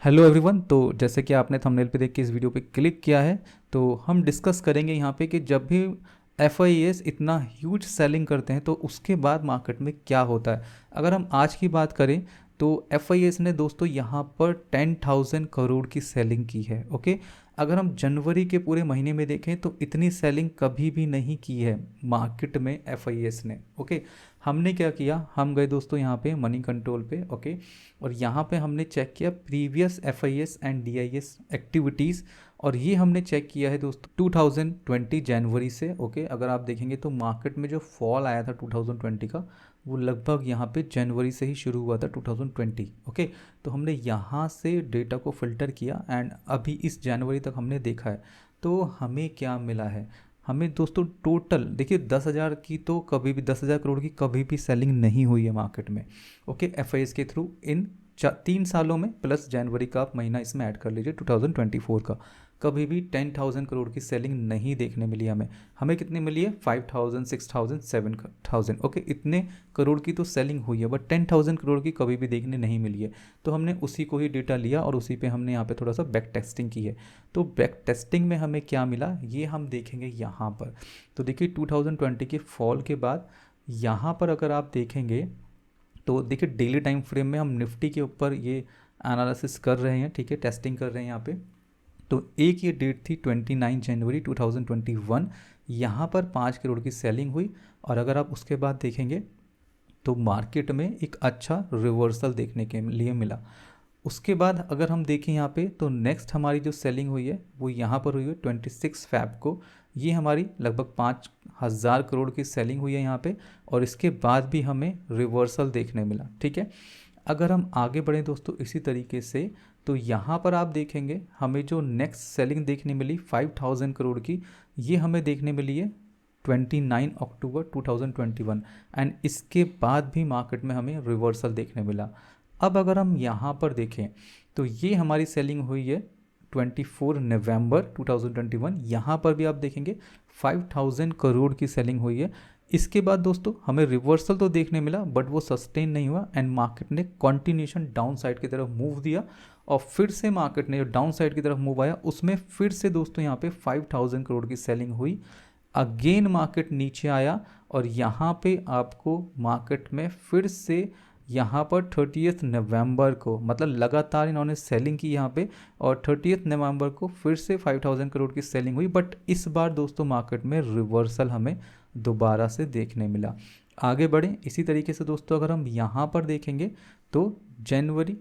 Hello everyone. तो जैसे कि आपने थंबनेल पे देख के इस वीडियो पे क्लिक किया है, तो हम डिस्कस करेंगे यहाँ पे कि जब भी एफ इतना ह्यूज सेलिंग करते हैं तो उसके बाद मार्केट में क्या होता है। अगर हम आज की बात करें तो एफ ने दोस्तों यहाँ पर 10,000 करोड़ की सेलिंग की है। ओके, अगर हम जनवरी के पूरे महीने में देखें तो इतनी सेलिंग कभी भी नहीं की है मार्केट में एफ ने। ओके, हमने क्या किया, हम गए दोस्तों यहाँ पे मनी कंट्रोल पे। ओके, और यहाँ पे हमने चेक किया previous F and D activities, और ये हमने चेक किया है दोस्तों 2020 जनवरी से। ओके, अगर आप देखेंगे तो मार्केट में जो फॉल आया था 2020 का, वो लगभग यहाँ पे जनवरी से ही शुरू हुआ था 2020। ओके, तो हमने यहाँ से डेटा को फिल्टर किया एंड अभी इस जनवरी तक हमने देखा है। तो हमें क्या मिला है, हमें दोस्तों टोटल देखिए 10,000 की तो कभी भी 10,000 करोड़ की कभी भी सेलिंग नहीं हुई है मार्केट में। ओके, एफ के थ्रू इन 3 सालों में, प्लस जनवरी का आप महीना इसमें ऐड कर लीजिए 2024 का, कभी भी 10,000 करोड़ की सेलिंग नहीं देखने मिली हमें। हमें कितनी मिली है 5,000, 6,000, 7,000। ओके, इतने करोड़ की तो सेलिंग हुई है, बट 10,000 करोड़ की कभी भी देखने नहीं मिली है। तो हमने उसी को ही डेटा लिया और उसी पे हमने यहाँ पे थोड़ा सा बैक टेस्टिंग की है। तो बैक टेस्टिंग में हमें क्या मिला ये हम देखेंगे यहाँ पर। तो देखिए 2020 के फॉल के बाद यहाँ पर अगर आप देखेंगे तो देखिए डेली टाइम फ्रेम में हम निफ्टी के ऊपर ये एनालिसिस कर रहे हैं, ठीक है, टेस्टिंग कर रहे हैं यहाँ पे। तो एक ये डेट थी 29 जनवरी 2021, यहाँ पर 5 करोड़ की सेलिंग हुई। और अगर आप उसके बाद देखेंगे तो मार्केट में एक अच्छा रिवर्सल देखने के लिए मिला। उसके बाद अगर हम देखें यहाँ पे तो नेक्स्ट हमारी जो सेलिंग हुई है वो यहाँ पर हुई है 26 फैब को। ये हमारी लगभग 5,000 करोड़ की सेलिंग हुई है यहाँ पे, और इसके बाद भी हमें रिवर्सल देखने मिला। ठीक है, अगर हम आगे बढ़ें दोस्तों इसी तरीके से, तो यहाँ पर आप देखेंगे हमें जो नेक्स्ट सेलिंग देखने मिली 5,000 करोड़ की, ये हमें देखने मिली है 29 अक्टूबर 2021, एंड इसके बाद भी मार्केट में हमें रिवर्सल देखने मिला। अब अगर हम यहाँ पर देखें तो ये हमारी सेलिंग हुई है 24 नवंबर 2021, यहाँ पर भी आप देखेंगे 5,000 करोड़ की सेलिंग हुई है। इसके बाद दोस्तों हमें रिवर्सल तो देखने मिला, बट वो सस्टेन नहीं हुआ एंड मार्केट ने कंटिन्यूशन डाउन साइड की तरफ मूव दिया, और फिर से मार्केट ने जो डाउन साइड की तरफ मूव आया उसमें फिर से दोस्तों यहाँ पे 5,000 करोड़ की सेलिंग हुई। अगेन मार्केट नीचे आया और यहाँ पे आपको मार्केट में फिर से यहाँ पर 30 नवंबर को, मतलब लगातार इन्होंने सेलिंग की यहाँ पे, और 30 नवंबर को फिर से 5,000 करोड़ की सेलिंग हुई। बट इस बार दोस्तों मार्केट में रिवर्सल हमें दोबारा से देखने मिला। आगे बढ़ें इसी तरीके से दोस्तों, अगर हम यहाँ पर देखेंगे तो जनवरी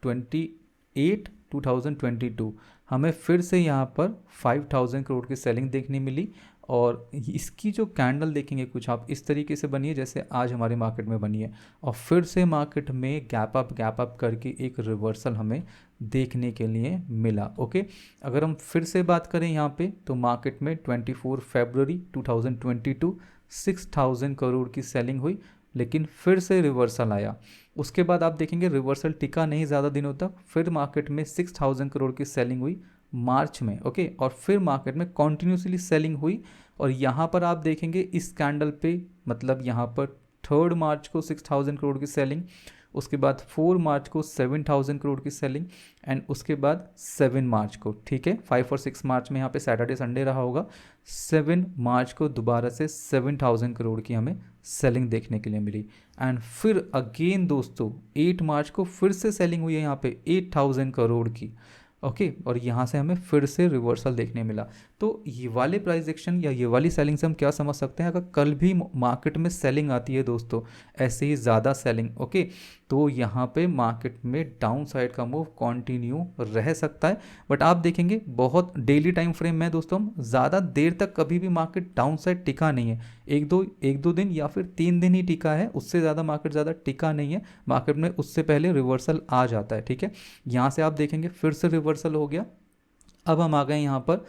28 2022 हमें फिर से यहाँ पर 5,000 करोड़ की सेलिंग देखने मिली, और इसकी जो कैंडल देखेंगे कुछ आप इस तरीके से बनी है जैसे आज हमारे मार्केट में बनी है, और फिर से मार्केट में गैप अप करके एक रिवर्सल हमें देखने के लिए मिला। ओके, अगर हम फिर से बात करें यहाँ पे तो मार्केट में 24 फरवरी 2022 6,000 करोड़ की सेलिंग हुई, लेकिन फिर से रिवर्सल आया। उसके बाद आप देखेंगे रिवर्सल टिका नहीं ज़्यादा दिनों तक, फिर मार्केट में 6,000 करोड़ की सेलिंग हुई मार्च में। ओके, और फिर मार्केट में कॉन्टिन्यूसली सेलिंग हुई, और यहाँ पर आप देखेंगे इस कैंडल पे, मतलब यहाँ पर 3 मार्च को 6,000 करोड़ की सेलिंग, उसके बाद 4 मार्च को 7,000 करोड़ की सेलिंग, एंड उसके बाद 7 मार्च को, ठीक है, 5 और 6 मार्च में यहाँ पे सैटरडे संडे रहा होगा, 7 मार्च को दोबारा से 7,000 करोड़ की हमें सेलिंग देखने के लिए मिली। एंड फिर अगेन दोस्तों 8 मार्च को फिर से सेलिंग हुई है यहाँ पे 8,000 करोड़ की। ओके, और यहाँ से हमें फिर से रिवर्सल देखने मिला। तो ये वाले प्राइस एक्शन या ये वाली सेलिंग से हम क्या समझ सकते हैं, अगर कल भी मार्केट में सेलिंग आती है दोस्तों, ऐसे ही ज़्यादा सेलिंग, ओके, तो यहाँ पे मार्केट में डाउन साइड का मूव कंटिन्यू रह सकता है। बट आप देखेंगे बहुत डेली टाइम फ्रेम में दोस्तों ज़्यादा देर तक कभी भी मार्केट डाउन साइड टिका नहीं है, एक दो दिन या फिर 3 दिन ही टिका है, उससे ज़्यादा मार्केट ज़्यादा टिका नहीं है। मार्केट में उससे पहले रिवर्सल आ जाता है। ठीक है, यहाँ से आप देखेंगे फिर से रिवर्सल हो गया। अब हम आ गए यहाँ पर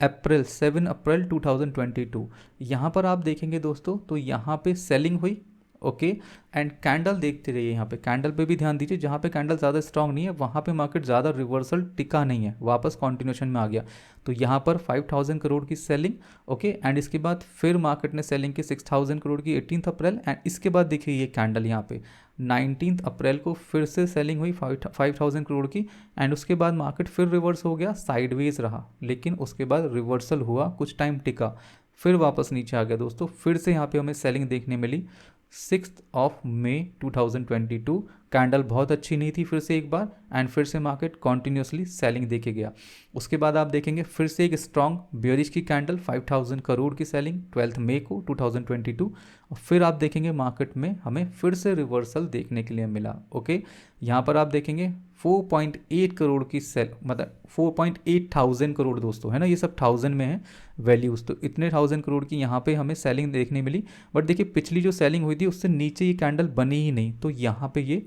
7 अप्रैल 2022, यहाँ पर आप देखेंगे दोस्तों तो यहाँ पे सेलिंग हुई। ओके, एंड कैंडल देखते रहिए, यहाँ पे कैंडल पे भी ध्यान दीजिए, जहाँ पे कैंडल ज़्यादा स्ट्रांग नहीं है वहाँ पे मार्केट ज़्यादा रिवर्सल टिका नहीं है, वापस कंटिन्यूशन में आ गया। तो यहाँ पर 5,000 करोड़ की सेलिंग, ओके, एंड इसके बाद फिर मार्केट ने सेलिंग की 6,000 करोड़ की 18 अप्रैल, एंड इसके बाद देखिए ये कैंडल यहाँ पे 19 अप्रैल को फिर से सेलिंग हुई 5000 करोड़ की, एंड उसके बाद मार्केट फिर रिवर्स हो गया, साइडवेज रहा, लेकिन उसके बाद रिवर्सल हुआ, कुछ टाइम टिका, फिर वापस नीचे आ गया दोस्तों। फिर से यहाँ पे हमें सेलिंग देखने मिली 6 मई 2022। कैंडल बहुत अच्छी नहीं थी फिर से एक बार, एंड फिर से मार्केट कॉन्टिन्यूसली सेलिंग देके गया। उसके बाद आप देखेंगे फिर से एक स्ट्रॉन्ग बियरिश की कैंडल, 5000 करोड़ की सेलिंग 12 मई को 2022। और फिर आप देखेंगे मार्केट में हमें फिर से रिवर्सल देखने के लिए मिला। ओके, यहाँ पर आप देखेंगे 4.8 करोड़ की सेल, मतलब 4.8 थाउजेंड करोड़ दोस्तों, है ना, ये सब थाउजेंड में है वैल्यूज़, तो इतने 1000 करोड़ की यहाँ पे हमें सेलिंग देखने मिली। बट देखिए पिछली जो सेलिंग हुई थी उससे नीचे ये कैंडल बनी ही नहीं, तो यहाँ पे ये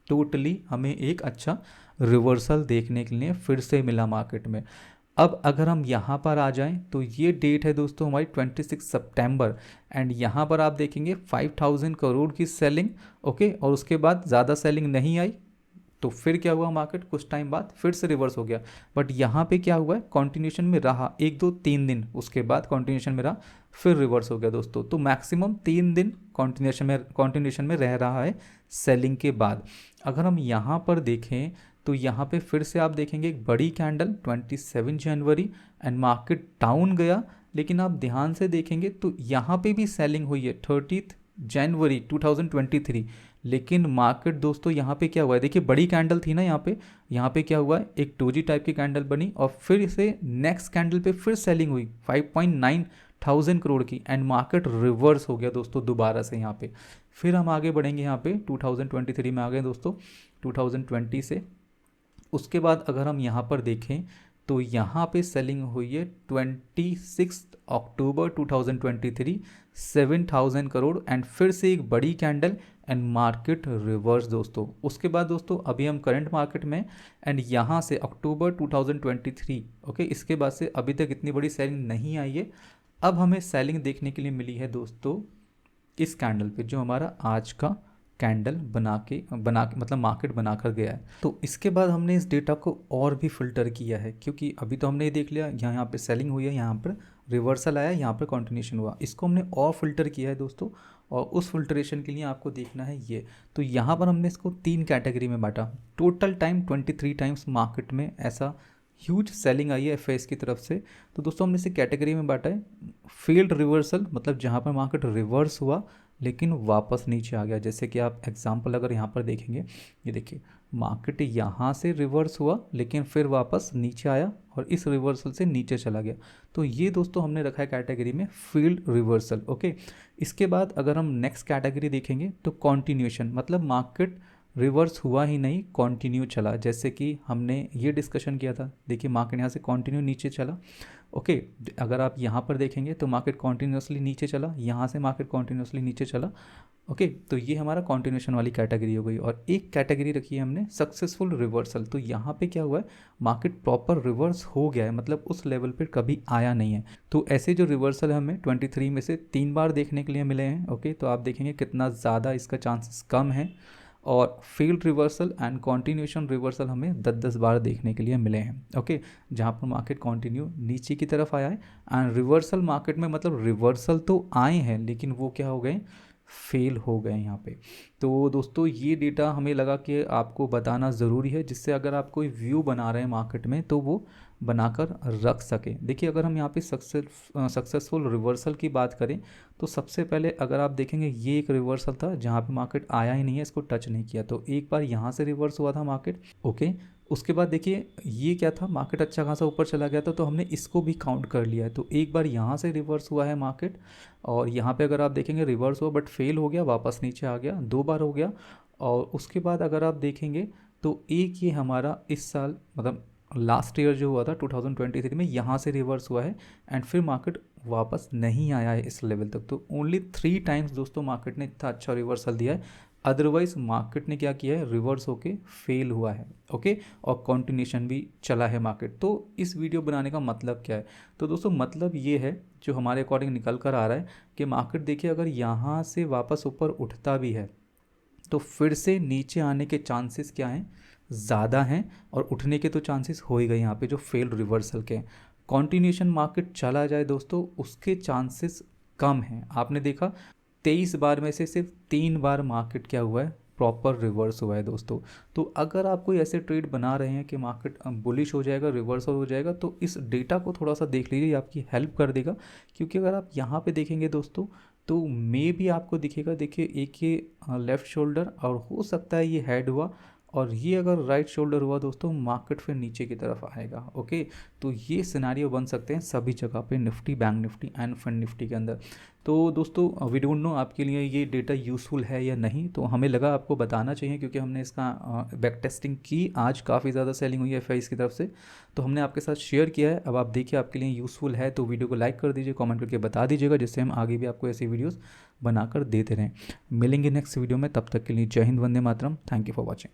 टोटली हमें एक अच्छा रिवर्सल देखने के लिए फिर से मिला मार्केट में। अब अगर हम यहाँ पर आ जाएं तो ये डेट है दोस्तों हमारी 26 सितंबर, एंड यहाँ पर आप देखेंगे 5000 करोड़ की सेलिंग। ओके, और उसके बाद ज़्यादा सेलिंग नहीं आई, तो फिर क्या हुआ, मार्केट कुछ टाइम बाद फिर से रिवर्स हो गया। बट यहाँ पे क्या हुआ है, कॉन्टिन्यूशन में रहा 1 2 3 दिन, उसके बाद कॉन्टिन्यूशन में रहा, फिर रिवर्स हो गया दोस्तों। तो मैक्सिमम 3 दिन कॉन्टिन्यूशन में रह रहा है सेलिंग के बाद। अगर हम यहाँ पर देखें तो यहाँ पे फिर से आप देखेंगे एक बड़ी candle 27 January, and market down गया, लेकिन आप ध्यान से देखेंगे तो यहाँ पे भी सेलिंग हुई है 30 जनवरी 2023, लेकिन मार्केट दोस्तों यहाँ पे क्या हुआ है, देखिए बड़ी कैंडल थी ना यहाँ पे क्या हुआ है, एक डोजी टाइप की कैंडल बनी, और फिर से नेक्स्ट कैंडल पे फिर सेलिंग हुई 5.9 थाउजेंड करोड़ की, एंड मार्केट रिवर्स हो गया दोस्तों दोबारा से यहाँ पे। फिर हम आगे बढ़ेंगे, यहाँ पे 2023 में आ गए दोस्तों 2020 से। उसके बाद अगर हम यहाँ पर देखें तो यहाँ पे सेलिंग हुई है 26 अक्टूबर 2023 7000 करोड़, एंड फिर से एक बड़ी कैंडल, एंड मार्केट रिवर्स दोस्तों। उसके बाद दोस्तों अभी हम करंट मार्केट में, एंड यहाँ से अक्टूबर 2023, ओके, इसके बाद से अभी तक इतनी बड़ी सेलिंग नहीं आई है। अब हमें सेलिंग देखने के लिए मिली है दोस्तों इस कैंडल पे, जो हमारा आज का कैंडल बना के मतलब मार्केट बनाकर गया है। तो इसके बाद हमने इस डेटा को और भी फिल्टर किया है, क्योंकि अभी तो हमने ये देख लिया यहाँ पे सेलिंग हुई है, यहाँ पर रिवर्सल आया, यहाँ पर कंटिन्यूशन हुआ, इसको हमने और फिल्टर किया है दोस्तों। और उस फिल्ट्रेशन के लिए आपको देखना है ये, तो यहाँ पर हमने इसको 3 कैटेगरी में बांटा। टोटल टाइम 23 टाइम्स मार्केट में ऐसा ह्यूज सेलिंग आई है एफआईएस की तरफ से। तो दोस्तों हमने इसे कैटेगरी में बांटा है, फील्ड रिवर्सल, मतलब जहाँ पर मार्केट रिवर्स हुआ लेकिन वापस नीचे आ गया। जैसे कि आप एग्जांपल अगर यहाँ पर देखेंगे, ये देखिए मार्केट यहाँ से रिवर्स हुआ लेकिन फिर वापस नीचे आया और इस रिवर्सल से नीचे चला गया, तो ये दोस्तों हमने रखा है कैटेगरी में फील्ड रिवर्सल। ओके, इसके बाद अगर हम नेक्स्ट कैटेगरी देखेंगे तो कॉन्टिन्यूशन, मतलब मार्केट रिवर्स हुआ ही नहीं, कंटिन्यू चला, जैसे कि हमने ये डिस्कशन किया था। देखिए मार्केट यहाँ से कंटिन्यू नीचे चला। ओके, अगर आप यहाँ पर देखेंगे तो मार्केट कॉन्टिन्यूसली नीचे चला, यहाँ से मार्केट कॉन्टिन्यूसली नीचे चला। ओके, तो ये हमारा कॉन्टिन्यूशन वाली कैटेगरी हो गई। और एक कैटेगरी रखी है हमने सक्सेसफुल रिवर्सल, तो यहाँ पे क्या हुआ है, मार्केट प्रॉपर रिवर्स हो गया है, मतलब उस लेवल पर कभी आया नहीं है। तो ऐसे जो रिवर्सल हमें 23 में से 3 बार देखने के लिए मिले हैं। ओके, तो आप देखेंगे कितना ज़्यादा इसका चांसेस कम है। और field reversal and continuation reversal हमें 10-10 बार देखने के लिए मिले हैं। ओके, जहाँ पर मार्केट कॉन्टिन्यू नीचे की तरफ आया है, एंड रिवर्सल मार्केट में, मतलब रिवर्सल तो आए हैं लेकिन वो क्या हो गए, फेल हो गए यहाँ पे। तो दोस्तों ये डेटा हमें लगा कि आपको बताना ज़रूरी है, जिससे अगर आप कोई व्यू बना रहे हैं मार्केट में तो वो बनाकर रख सके। देखिए अगर हम यहाँ पे सक्सेसफुल रिवर्सल की बात करें तो सबसे पहले अगर आप देखेंगे ये एक रिवर्सल था जहाँ पे मार्केट आया ही नहीं है, इसको टच नहीं किया, तो एक बार यहाँ से रिवर्स हुआ था मार्केट। ओके, उसके बाद देखिए ये क्या था, मार्केट अच्छा खासा ऊपर चला गया था, तो हमने इसको भी काउंट कर लिया है। तो एक बार यहाँ से रिवर्स हुआ है मार्केट, और यहाँ पे अगर आप देखेंगे रिवर्स हुआ बट फेल हो गया, वापस नीचे आ गया, 2 बार हो गया। और उसके बाद अगर आप देखेंगे तो एक ये हमारा इस साल, मतलब लास्ट ईयर जो हुआ था 2023 में, यहाँ से रिवर्स हुआ है, एंड फिर मार्केट वापस नहीं आया है इस लेवल तक। तो ओनली 3 टाइम्स दोस्तों मार्केट ने इतना अच्छा रिवर्सल दिया है, अदरवाइज मार्केट ने क्या किया है, रिवर्स होके फेल हुआ है। ओके, और कंटिन्यूशन भी चला है मार्केट। तो इस वीडियो बनाने का मतलब क्या है, तो दोस्तों मतलब ये है जो हमारे अकॉर्डिंग निकल कर आ रहा है कि मार्केट देखिए अगर यहाँ से वापस ऊपर उठता भी है तो फिर से नीचे आने के चांसेस क्या हैं, ज़्यादा हैं, और उठने के तो चांसेस हो ही गए यहाँ पे जो फेल्ड रिवर्सल के। कॉन्टिन्यूशन मार्केट चला जाए दोस्तों उसके चांसेस कम हैं। आपने देखा 23 बार में से सिर्फ 3 बार मार्केट क्या हुआ है, प्रॉपर रिवर्स हुआ है दोस्तों। तो अगर आप कोई ऐसे ट्रेड बना रहे हैं कि मार्केट बुलिश हो जाएगा, रिवर्सल हो जाएगा, तो इस डेटा को थोड़ा सा देख लीजिए, ये आपकी हेल्प कर देगा। क्योंकि अगर आप यहाँ पे देखेंगे दोस्तों, तो मे भी आपको दिखेगा, देखिए एक ये लेफ़्ट शोल्डर और हो सकता है ये हेड हुआ, और ये अगर राइट शोल्डर हुआ दोस्तों, मार्केट फिर नीचे की तरफ आएगा। ओके, तो ये सिनारियो बन सकते हैं सभी जगह पे, Nifty, bank Nifty end fund Nifty के अंदर। तो दोस्तों वी डोंट नो आपके लिए ये डेटा यूज़फुल है या नहीं, तो हमें लगा आपको बताना चाहिए, क्योंकि हमने इसका बैक टेस्टिंग की, आज काफ़ी ज़्यादा सेलिंग हुई है एफआईज की तरफ से, तो हमने आपके साथ शेयर किया है। अब आप देखिए आपके लिए यूज़फुल है तो वीडियो को लाइक कर दीजिए, कमेंट करके बता दीजिएगा, जिससे हम आगे भी आपको ऐसी वीडियोज़ बनाकर देते रहें। मिलेंगे नेक्स्ट वीडियो में, तब तक के लिए जय Hind, Vande Mataram, thank you for watching.